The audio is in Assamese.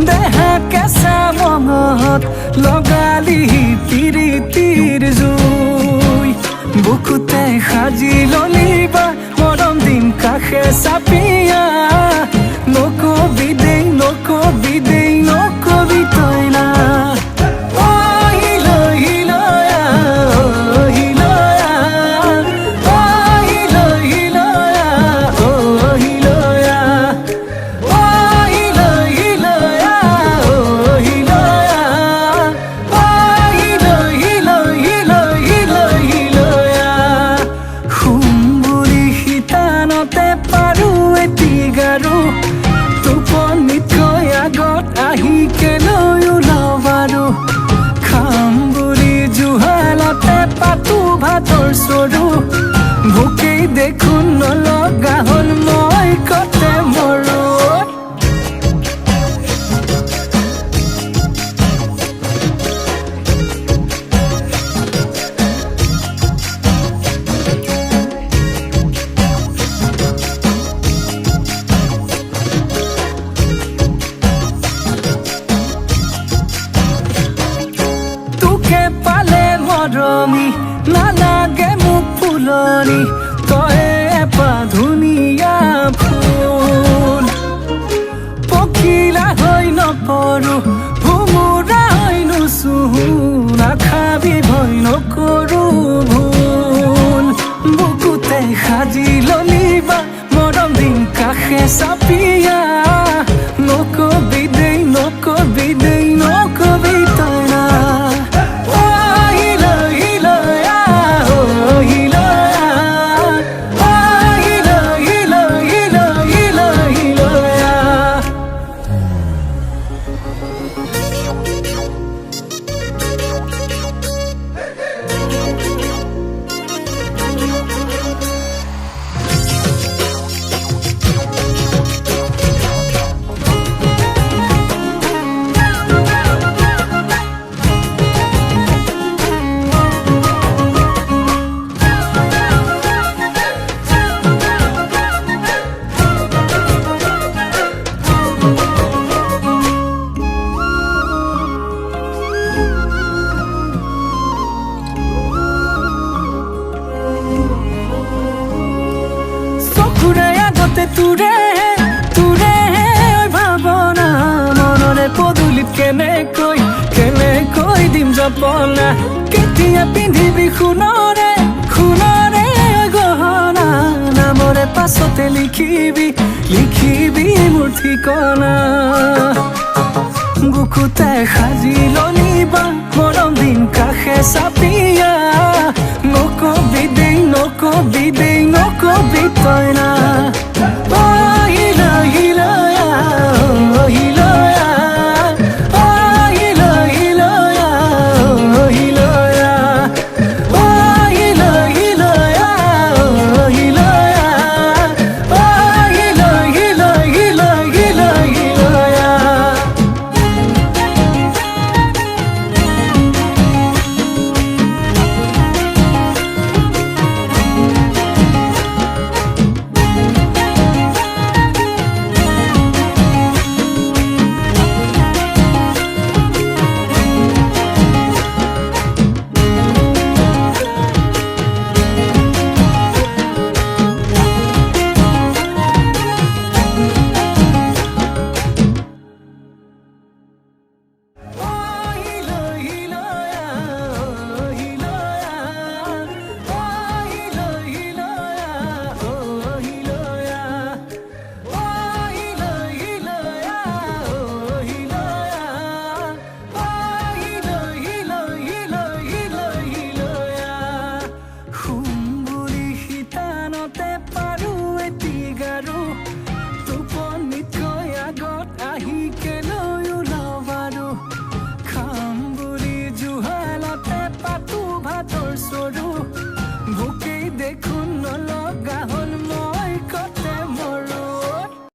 দেহা কেঁচা মঙত লগালি তিৰিতিৰ জুই বুকুতে সাজি ললিবা মৰম দিম কাষে চাপিয়া নকবি দেই নকবি দেই নকবি তই না টোপনিতকৈ আগত আহি কেলৈ ওলাবাৰো খাম বুলি জুহালতে পাতো ভাতৰ চৰু ভোকেই দেখোন নলগা হ'ল মই কতে মৰো মৰমি নালাগে মোক ফুলনি তই এপা ধুনীয়া ফুল পখিলা হৈ নপৰো ভুমুৰা হৈ নুচুহো নাখাবি ভয় নকৰো ভুল বুকুতে সাজি ললিবা মৰম দিম কাষে চাপিয়া নকবি দেই নকবি দেই নকবি তই না তুৰে তুৰে ভাৱনা মনৰে পদূলিত কেনেকৈ দিম জপনা কেতিয়া পিন্ধিবি সোণৰে সোণৰে গহনা নামৰে পাছতে লিখিবি মোৰ ঠিকনা